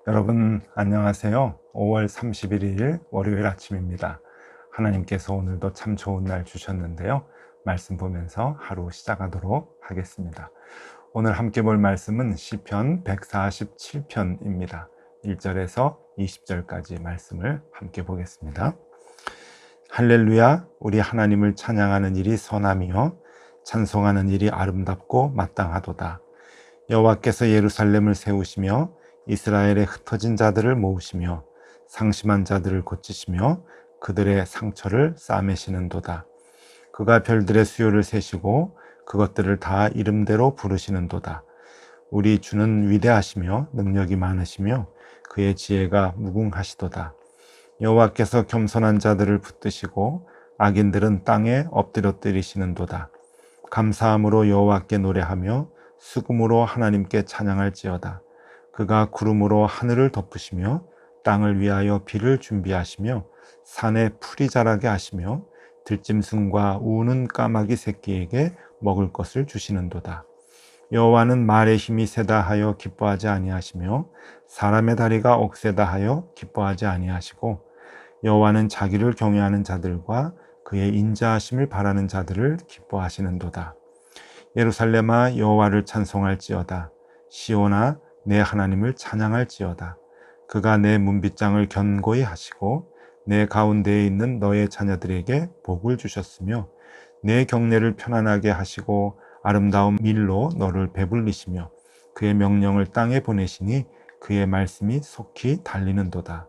여러분 안녕하세요. 5월 31일 월요일 아침입니다. 하나님께서 오늘도 참 좋은 날 주셨는데요. 말씀 보면서 하루 시작하도록 하겠습니다. 오늘 함께 볼 말씀은 시편 147편입니다. 1절에서 20절까지 말씀을 함께 보겠습니다. 할렐루야, 우리 하나님을 찬양하는 일이 선함이요 찬송하는 일이 아름답고 마땅하도다. 여호와께서 예루살렘을 세우시며 이스라엘의 흩어진 자들을 모으시며 상심한 자들을 고치시며 그들의 상처를 싸매시는도다. 그가 별들의 수요를 세시고 그것들을 다 이름대로 부르시는도다. 우리 주는 위대하시며 능력이 많으시며 그의 지혜가 무궁하시도다. 여호와께서 겸손한 자들을 붙드시고 악인들은 땅에 엎드려뜨리시는도다. 감사함으로 여호와께 노래하며 수금으로 하나님께 찬양할지어다. 그가 구름으로 하늘을 덮으시며 땅을 위하여 비를 준비하시며 산에 풀이 자라게 하시며 들짐승과 우는 까마귀 새끼에게 먹을 것을 주시는도다. 여호와는 말의 힘이 세다 하여 기뻐하지 아니하시며 사람의 다리가 억세다 하여 기뻐하지 아니하시고 여호와는 자기를 경외하는 자들과 그의 인자하심을 바라는 자들을 기뻐하시는도다. 예루살렘아 여호와를 찬송할지어다. 시온아 내 하나님을 찬양할지어다. 그가 내 문빗장을 견고히 하시고 내 가운데에 있는 너의 자녀들에게 복을 주셨으며 내 경내를 편안하게 하시고 아름다운 밀로 너를 배불리시며 그의 명령을 땅에 보내시니 그의 말씀이 속히 달리는도다.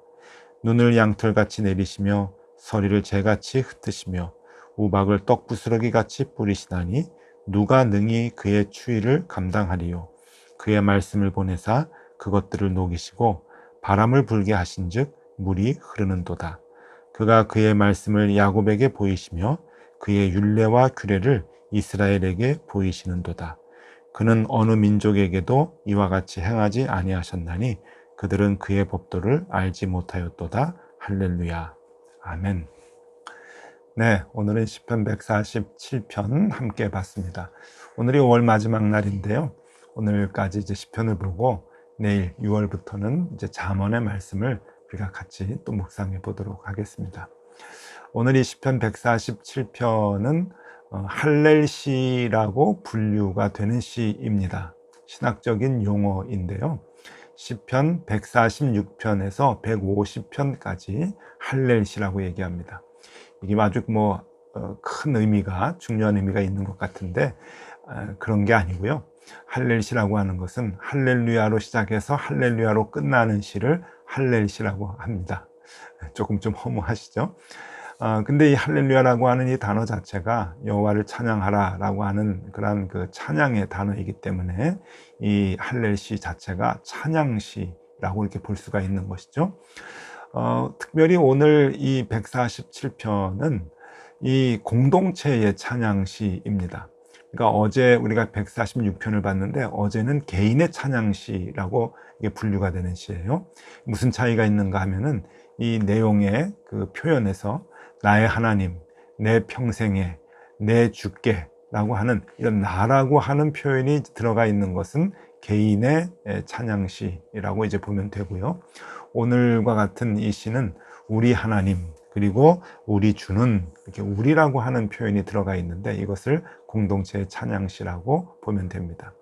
눈을 양털같이 내리시며 서리를 재같이 흩으시며 우박을 떡부스러기같이 뿌리시다니 누가 능히 그의 추위를 감당하리요. 그의 말씀을 보내사 그것들을 녹이시고 바람을 불게 하신즉 물이 흐르는도다. 그가 그의 말씀을 야곱에게 보이시며 그의 율례와 규례를 이스라엘에게 보이시는도다. 그는 어느 민족에게도 이와 같이 행하지 아니하셨나니 그들은 그의 법도를 알지 못하였도다. 할렐루야. 아멘. 네, 오늘은 시편 147편 함께 봤습니다. 오늘이 5월 마지막 날인데요. 오늘까지 이제 시편을 보고 내일 6월부터는 이제 잠언의 말씀을 우리가 같이 또 묵상해 보도록 하겠습니다. 오늘 이 시편 147편은 할렐시라고 분류가 되는 시입니다. 신학적인 용어인데요. 시편 146편에서 150편까지 할렐시라고 얘기합니다. 이게 아주 큰 의미가, 중요한 의미가 있는 것 같은데 그런 게 아니고요. 할렐시라고 하는 것은 할렐루야로 시작해서 할렐루야로 끝나는 시를 할렐시라고 합니다. 조금 좀 허무하시죠? 근데 이 할렐루야라고 하는 이 단어 자체가 여호와를 찬양하라 라고 하는 그런 그 찬양의 단어이기 때문에 이 할렐시 자체가 찬양시라고 이렇게 볼 수가 있는 것이죠. 특별히 오늘 이 147편은 이 공동체의 찬양시입니다. 그러니까 어제 우리가 146편을 봤는데 어제는 개인의 찬양시라고 이게 분류가 되는 시예요. 무슨 차이가 있는가 하면은 이 내용의 그 표현에서 나의 하나님, 내 평생에, 내 주께 라고 하는 이런 나라고 하는 표현이 들어가 있는 것은 개인의 찬양시라고 이제 보면 되고요. 오늘과 같은 이 시는 우리 하나님 그리고 우리 주는 이렇게 우리라고 하는 표현이 들어가 있는데 이것을 공동체의 찬양시라고 보면 됩니다.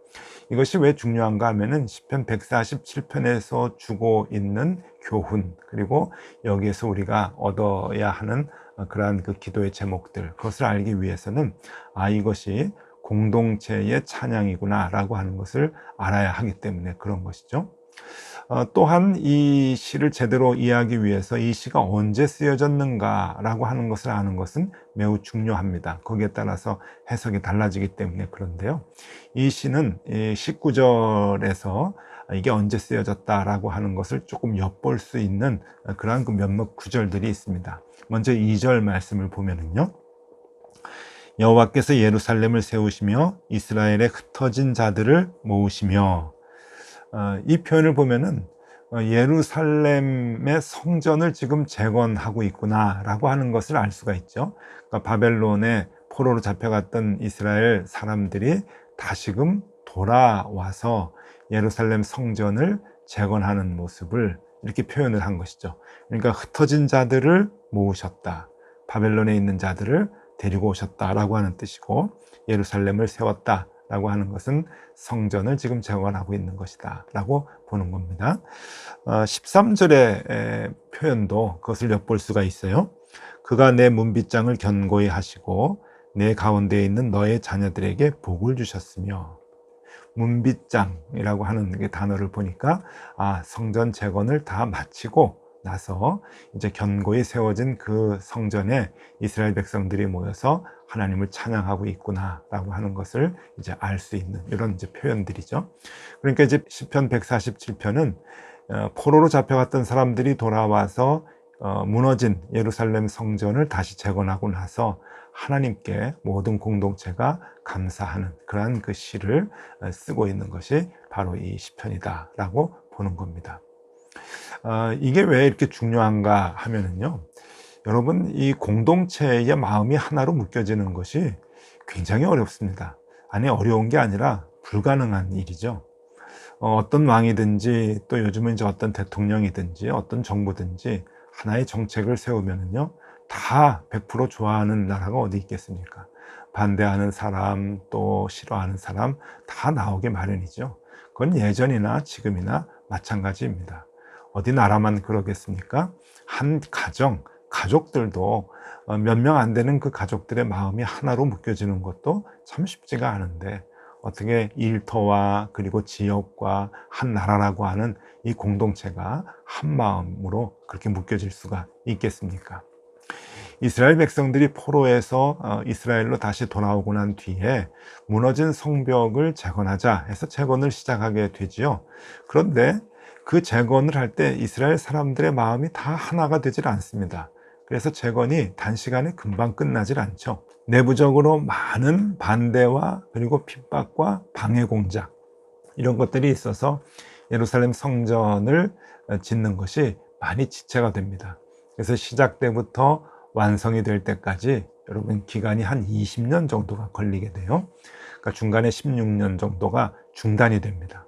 이것이 왜 중요한가 하면은 시편 147편에서 주고 있는 교훈 그리고 여기에서 우리가 얻어야 하는 그러한 그 기도의 제목들 그것을 알기 위해서는 이것이 공동체의 찬양이구나 라고 하는 것을 알아야 하기 때문에 그런 것이죠. 또한 이 시를 제대로 이해하기 위해서 이 시가 언제 쓰여졌는가 라고 하는 것을 아는 것은 매우 중요합니다. 거기에 따라서 해석이 달라지기 때문에 그런데요. 이 시는 19절에서 이게 언제 쓰여졌다라고 하는 것을 조금 엿볼 수 있는 그러한 그 몇몇 구절들이 있습니다. 먼저 2절 말씀을 보면은요. 여호와께서 예루살렘을 세우시며 이스라엘의 흩어진 자들을 모으시며 이 표현을 보면은 예루살렘의 성전을 지금 재건하고 있구나라고 하는 것을 알 수가 있죠. 그러니까 바벨론의 포로로 잡혀갔던 이스라엘 사람들이 다시금 돌아와서 예루살렘 성전을 재건하는 모습을 이렇게 표현을 한 것이죠. 그러니까 흩어진 자들을 모으셨다, 바벨론에 있는 자들을 데리고 오셨다라고 하는 뜻이고, 예루살렘을 세웠다 라고 하는 것은 성전을 지금 재건하고 있는 것이다 라고 보는 겁니다. 13절의 표현도 그것을 엿볼 수가 있어요. 그가 내 문빗장을 견고히 하시고 내 가운데에 있는 너의 자녀들에게 복을 주셨으며, 문빗장이라고 하는 그 단어를 보니까 성전 재건을 다 마치고 나서 이제 견고히 세워진 그 성전에 이스라엘 백성들이 모여서 하나님을 찬양하고 있구나라고 하는 것을 이제 알 수 있는 이런 이제 표현들이죠. 그러니까 이제 시편 147편은 포로로 잡혀갔던 사람들이 돌아와서 무너진 예루살렘 성전을 다시 재건하고 나서 하나님께 모든 공동체가 감사하는 그러한 그 시를 쓰고 있는 것이 바로 이 시편이다라고 보는 겁니다. 이게 왜 이렇게 중요한가 하면은요, 여러분, 이 공동체의 마음이 하나로 묶여지는 것이 굉장히 어렵습니다. 아니, 어려운 게 아니라 불가능한 일이죠. 어떤 왕이든지 또 요즘은 이제 어떤 대통령이든지 어떤 정부든지 하나의 정책을 세우면은요, 다 100% 좋아하는 나라가 어디 있겠습니까? 반대하는 사람, 또 싫어하는 사람 다 나오게 마련이죠. 그건 예전이나 지금이나 마찬가지입니다. 어디 나라만 그러겠습니까? 한 가족들도 몇 명 안 되는 그 가족들의 마음이 하나로 묶여지는 것도 참 쉽지가 않은데, 어떻게 일터와 그리고 지역과 한 나라라고 하는 이 공동체가 한 마음으로 그렇게 묶여질 수가 있겠습니까? 이스라엘 백성들이 포로에서 이스라엘로 다시 돌아오고 난 뒤에 무너진 성벽을 재건하자 해서 재건을 시작하게 되지요. 그런데 그 재건을 할 때 이스라엘 사람들의 마음이 다 하나가 되질 않습니다. 그래서 재건이 단시간에 금방 끝나질 않죠. 내부적으로 많은 반대와 그리고 핍박과 방해 공작, 이런 것들이 있어서 예루살렘 성전을 짓는 것이 많이 지체가 됩니다. 그래서 시작 때부터 완성이 될 때까지 여러분 기간이 한 20년 정도가 걸리게 돼요. 그러니까 중간에 16년 정도가 중단이 됩니다.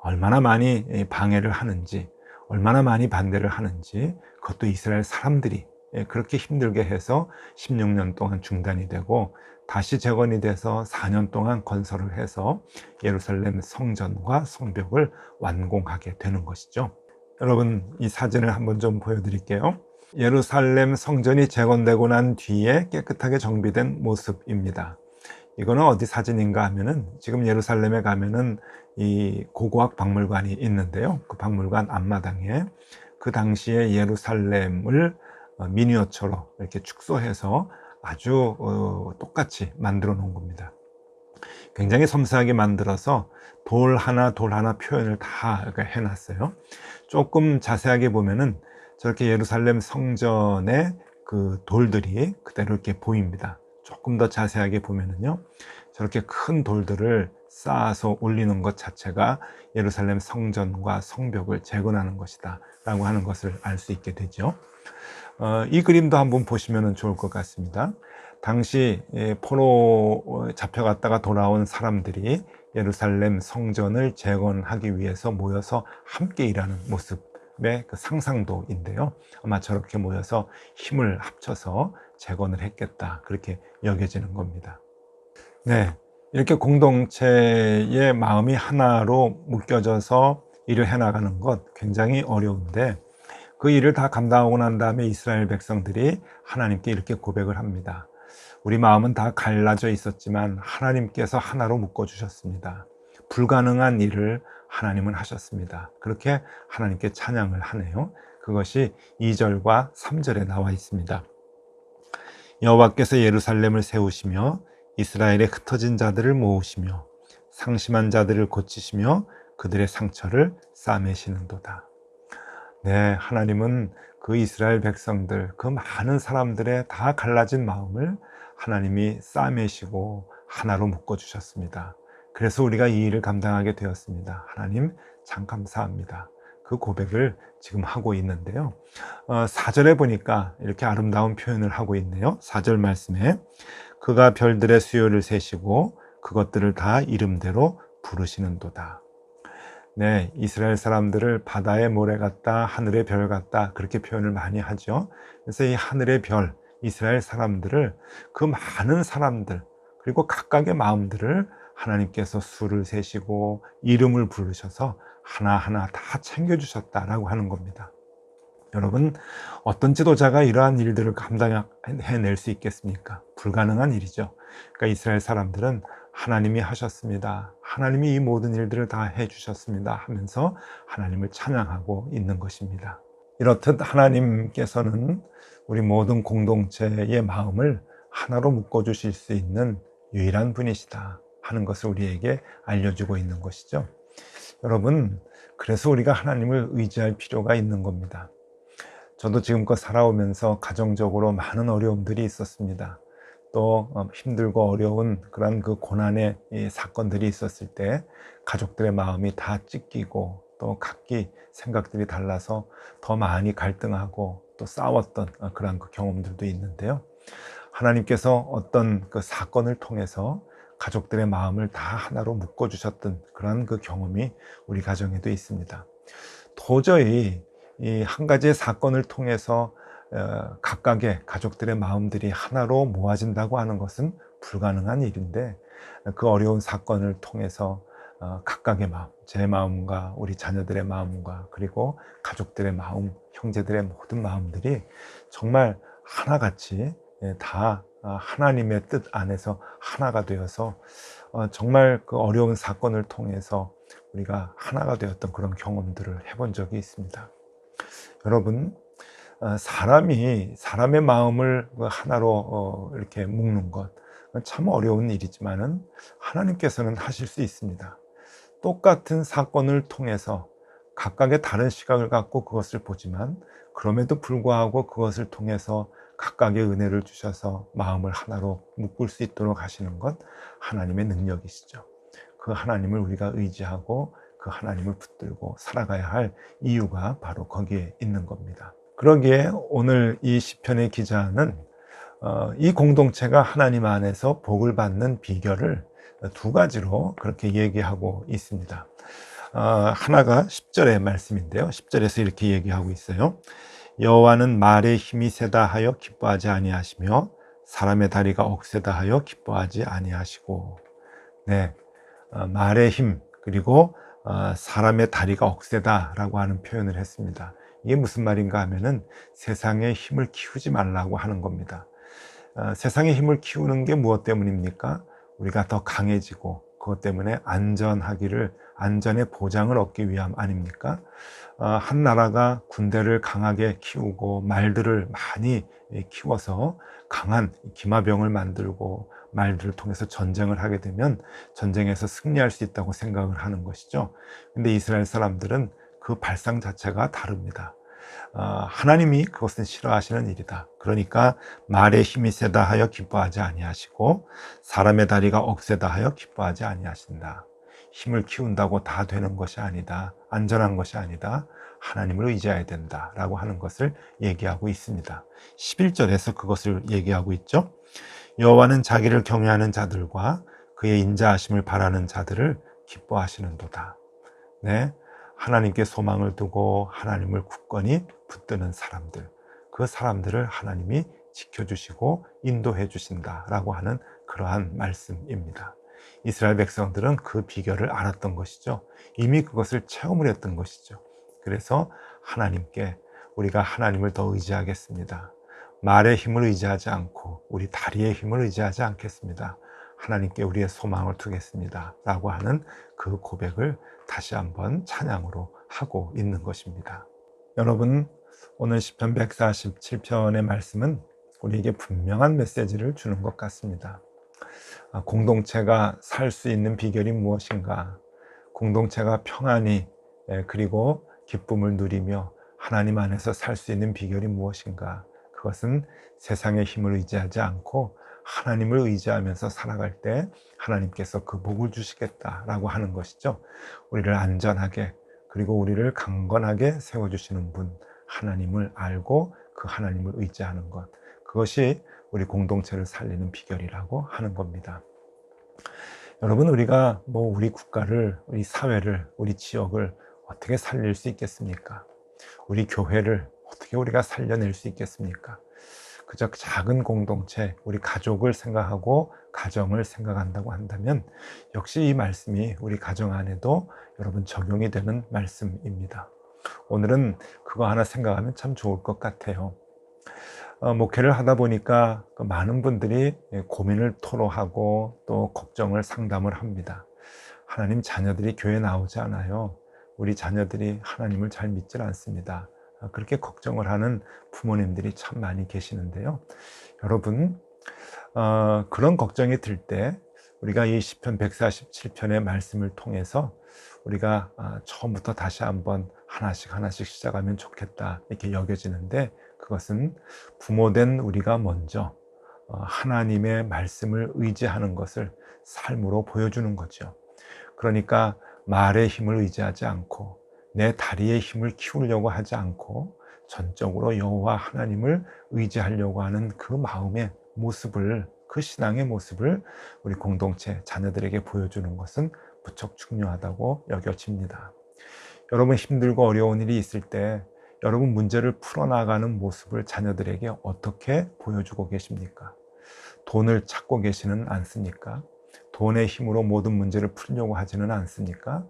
얼마나 많이 방해를 하는지, 얼마나 많이 반대를 하는지, 그것도 이스라엘 사람들이 그렇게 힘들게 해서 16년 동안 중단이 되고, 다시 재건이 돼서 4년 동안 건설을 해서 예루살렘 성전과 성벽을 완공하게 되는 것이죠. 여러분, 이 사진을 한번 좀 보여드릴게요. 예루살렘 성전이 재건되고 난 뒤에 깨끗하게 정비된 모습입니다. 이거는 어디 사진인가 하면은, 지금 예루살렘에 가면은 이 고고학 박물관이 있는데요. 그 박물관 앞마당에 그 당시에 예루살렘을 미니어처로 이렇게 축소해서 아주 똑같이 만들어 놓은 겁니다. 굉장히 섬세하게 만들어서 돌 하나 표현을 다 해놨어요. 조금 자세하게 보면은 저렇게 예루살렘 성전의 그 돌들이 그대로 이렇게 보입니다. 조금 더 자세하게 보면은요, 저렇게 큰 돌들을 쌓아서 올리는 것 자체가 예루살렘 성전과 성벽을 재건하는 것이다 라고 하는 것을 알 수 있게 되죠. 이 그림도 한번 보시면 좋을 것 같습니다. 당시 포로 잡혀갔다가 돌아온 사람들이 예루살렘 성전을 재건하기 위해서 모여서 함께 일하는 모습의 그 상상도인데요. 아마 저렇게 모여서 힘을 합쳐서 재건을 했겠다, 그렇게 여겨지는 겁니다. 네, 이렇게 공동체의 마음이 하나로 묶여져서 일을 해나가는 것 굉장히 어려운데, 그 일을 다 감당하고 난 다음에 이스라엘 백성들이 하나님께 이렇게 고백을 합니다. 우리 마음은 다 갈라져 있었지만 하나님께서 하나로 묶어주셨습니다. 불가능한 일을 하나님은 하셨습니다. 그렇게 하나님께 찬양을 하네요. 그것이 2절과 3절에 나와 있습니다. 여호와께서 예루살렘을 세우시며 이스라엘의 흩어진 자들을 모으시며 상심한 자들을 고치시며 그들의 상처를 싸매시는도다. 네, 하나님은 그 이스라엘 백성들, 그 많은 사람들의 다 갈라진 마음을 하나님이 싸매시고 하나로 묶어주셨습니다. 그래서 우리가 이 일을 감당하게 되었습니다. 하나님 참 감사합니다. 그 고백을 지금 하고 있는데요. 4절에 보니까 이렇게 아름다운 표현을 하고 있네요. 4절 말씀에 그가 별들의 수요를 세시고 그것들을 다 이름대로 부르시는도다. 네, 이스라엘 사람들을 바다의 모래 같다, 하늘의 별 같다, 그렇게 표현을 많이 하죠. 그래서 이 하늘의 별, 이스라엘 사람들을, 그 많은 사람들, 그리고 각각의 마음들을 하나님께서 수를 세시고 이름을 부르셔서 하나하나 다 챙겨주셨다라고 하는 겁니다. 여러분, 어떤 지도자가 이러한 일들을 감당해낼 수 있겠습니까? 불가능한 일이죠. 그러니까 이스라엘 사람들은 하나님이 하셨습니다, 하나님이 이 모든 일들을 다 해주셨습니다 하면서 하나님을 찬양하고 있는 것입니다. 이렇듯 하나님께서는 우리 모든 공동체의 마음을 하나로 묶어주실 수 있는 유일한 분이시다 하는 것을 우리에게 알려주고 있는 것이죠. 여러분, 그래서 우리가 하나님을 의지할 필요가 있는 겁니다. 저도 지금껏 살아오면서 가정적으로 많은 어려움들이 있었습니다. 또 힘들고 어려운 그런 그 고난의 사건들이 있었을 때 가족들의 마음이 다 찢기고 또 각기 생각들이 달라서 더 많이 갈등하고 또 싸웠던 그런 그 경험들도 있는데요. 하나님께서 어떤 그 사건을 통해서 가족들의 마음을 다 하나로 묶어주셨던 그런 그 경험이 우리 가정에도 있습니다. 도저히 이 한 가지의 사건을 통해서 각각의 가족들의 마음들이 하나로 모아진다고 하는 것은 불가능한 일인데, 그 어려운 사건을 통해서 각각의 마음, 제 마음과 우리 자녀들의 마음과 그리고 가족들의 마음, 형제들의 모든 마음들이 정말 하나같이 다 하나님의 뜻 안에서 하나가 되어서 정말 그 어려운 사건을 통해서 우리가 하나가 되었던 그런 경험들을 해본 적이 있습니다. 여러분, 사람의 마음을 하나로 이렇게 묶는 것 참 어려운 일이지만은 하나님께서는 하실 수 있습니다. 똑같은 사건을 통해서 각각의 다른 시각을 갖고 그것을 보지만 그럼에도 불구하고 그것을 통해서 각각의 은혜를 주셔서 마음을 하나로 묶을 수 있도록 하시는 것, 하나님의 능력이시죠. 그 하나님을 우리가 의지하고 그 하나님을 붙들고 살아가야 할 이유가 바로 거기에 있는 겁니다. 그러기에 오늘 이 시편의 기자는 이 공동체가 하나님 안에서 복을 받는 비결을 두 가지로 그렇게 얘기하고 있습니다. 하나가 10절의 말씀인데요. 10절에서 이렇게 얘기하고 있어요. 여호와는 말의 힘이 세다 하여 기뻐하지 아니하시며 사람의 다리가 억세다 하여 기뻐하지 아니하시고. 네, 말의 힘 그리고 사람의 다리가 억세다라고 하는 표현을 했습니다. 이게 무슨 말인가 하면은 세상의 힘을 키우지 말라고 하는 겁니다. 세상의 힘을 키우는 게 무엇 때문입니까? 우리가 더 강해지고 그것 때문에 안전의 보장을 얻기 위함 아닙니까? 한 나라가 군대를 강하게 키우고 말들을 많이 키워서 강한 기마병을 만들고 말들을 통해서 전쟁을 하게 되면 전쟁에서 승리할 수 있다고 생각을 하는 것이죠. 근데 이스라엘 사람들은 그 발상 자체가 다릅니다. 하나님이 그것은 싫어하시는 일이다. 그러니까 말의 힘이 세다 하여 기뻐하지 아니하시고 사람의 다리가 억세다 하여 기뻐하지 아니하신다. 힘을 키운다고 다 되는 것이 아니다. 안전한 것이 아니다. 하나님을 의지해야 된다라고 하는 것을 얘기하고 있습니다. 11절에서 그것을 얘기하고 있죠. 여호와는 자기를 경외하는 자들과 그의 인자하심을 바라는 자들을 기뻐하시는도다. 네, 하나님께 소망을 두고 하나님을 굳건히 붙드는 사람들, 그 사람들을 하나님이 지켜주시고 인도해 주신다라고 하는 그러한 말씀입니다. 이스라엘 백성들은 그 비결을 알았던 것이죠. 이미 그것을 체험을 했던 것이죠. 그래서 하나님께 우리가 하나님을 더 의지하겠습니다. 말의 힘을 의지하지 않고 우리 다리의 힘을 의지하지 않겠습니다. 하나님께 우리의 소망을 두겠습니다 라고 하는 그 고백을 다시 한번 찬양으로 하고 있는 것입니다. 여러분, 오늘 시편 147편의 말씀은 우리에게 분명한 메시지를 주는 것 같습니다. 공동체가 살 수 있는 비결이 무엇인가? 공동체가 평안히 그리고 기쁨을 누리며 하나님 안에서 살 수 있는 비결이 무엇인가? 그것은 세상의 힘을 의지하지 않고 하나님을 의지하면서 살아갈 때 하나님께서 그 복을 주시겠다라고 하는 것이죠. 우리를 안전하게 그리고 우리를 강건하게 세워주시는 분, 하나님을 알고 그 하나님을 의지하는 것, 그것이 우리 공동체를 살리는 비결이라고 하는 겁니다. 여러분, 우리가 우리 국가를, 우리 사회를, 우리 지역을 어떻게 살릴 수 있겠습니까? 우리 교회를 어떻게 우리가 살려낼 수 있겠습니까? 그저 작은 공동체, 우리 가족을 생각하고 가정을 생각한다고 한다면 역시 이 말씀이 우리 가정 안에도 여러분 적용이 되는 말씀입니다. 오늘은 그거 하나 생각하면 참 좋을 것 같아요. 목회를 하다 보니까 많은 분들이 고민을 토로하고 또 걱정을 상담을 합니다. 하나님, 자녀들이 교회 나오지 않아요. 우리 자녀들이 하나님을 잘 믿질 않습니다. 그렇게 걱정을 하는 부모님들이 참 많이 계시는데요. 여러분, 그런 걱정이 들 때 우리가 이 시편 147편의 말씀을 통해서 우리가 처음부터 다시 한번 하나씩 시작하면 좋겠다 이렇게 여겨지는데, 그것은 부모된 우리가 먼저 하나님의 말씀을 의지하는 것을 삶으로 보여주는 거죠. 그러니까 말의 힘을 의지하지 않고 내 다리의 힘을 키우려고 하지 않고 전적으로 여호와 하나님을 의지하려고 하는 그 마음의 모습을, 그 신앙의 모습을 우리 공동체 자녀들에게 보여주는 것은 무척 중요하다고 여겨집니다. 여러분, 힘들고 어려운 일이 있을 때 여러분 문제를 풀어나가는 모습을 자녀들에게 어떻게 보여주고 계십니까? 돈을 찾고 계시는 않습니까? 돈의 힘으로 모든 문제를 풀려고 하지는 않습니까?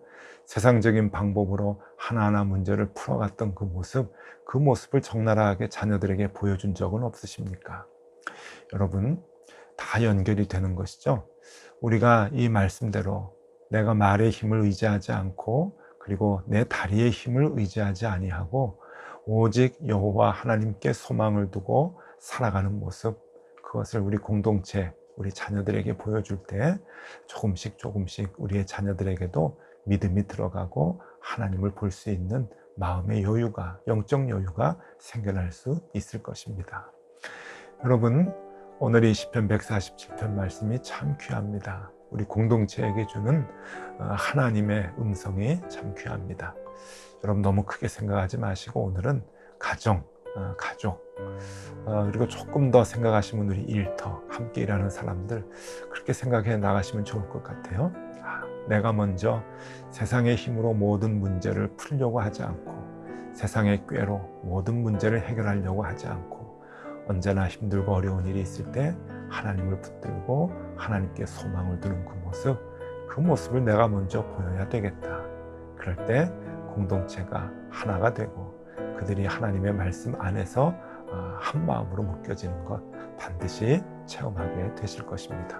세상적인 방법으로 하나하나 문제를 풀어갔던 그 모습을 적나라하게 자녀들에게 보여준 적은 없으십니까? 여러분, 다 연결이 되는 것이죠. 우리가 이 말씀대로 내가 말의 힘을 의지하지 않고 그리고 내 다리의 힘을 의지하지 아니하고 오직 여호와 하나님께 소망을 두고 살아가는 모습, 그것을 우리 공동체, 우리 자녀들에게 보여줄 때 조금씩 우리의 자녀들에게도 믿음이 들어가고 하나님을 볼 수 있는 마음의 여유가, 영적 여유가 생겨날 수 있을 것입니다. 여러분, 오늘 이 시편 147편 말씀이 참 귀합니다. 우리 공동체에게 주는 하나님의 음성이 참 귀합니다. 여러분, 너무 크게 생각하지 마시고 오늘은 가정, 가족, 그리고 조금 더 생각하시면 우리 일터, 함께 일하는 사람들, 그렇게 생각해 나가시면 좋을 것 같아요. 내가 먼저 세상의 힘으로 모든 문제를 풀려고 하지 않고 세상의 꾀로 모든 문제를 해결하려고 하지 않고 언제나 힘들고 어려운 일이 있을 때 하나님을 붙들고 하나님께 소망을 두는 그 모습을 내가 먼저 보여야 되겠다. 그럴 때 공동체가 하나가 되고 그들이 하나님의 말씀 안에서 한 마음으로 묶여지는 것 반드시 체험하게 되실 것입니다.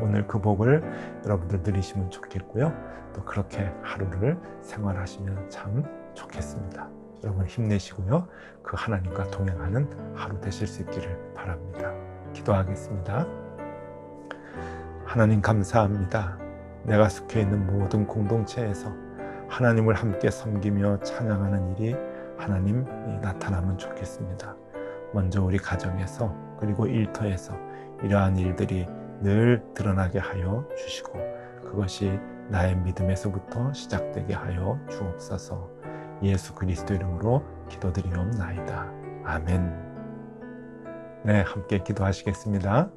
오늘 그 복을 여러분들 누리시면 좋겠고요. 또 그렇게 하루를 생활하시면 참 좋겠습니다. 여러분, 힘내시고요. 그 하나님과 동행하는 하루 되실 수 있기를 바랍니다. 기도하겠습니다. 하나님, 감사합니다. 내가 속해 있는 모든 공동체에서 하나님을 함께 섬기며 찬양하는 일이 하나님 나타나면 좋겠습니다. 먼저 우리 가정에서 그리고 일터에서 이러한 일들이 늘 드러나게 하여 주시고 그것이 나의 믿음에서부터 시작되게 하여 주옵소서. 예수 그리스도 이름으로 기도드리옵나이다. 아멘. 네, 함께 기도하시겠습니다.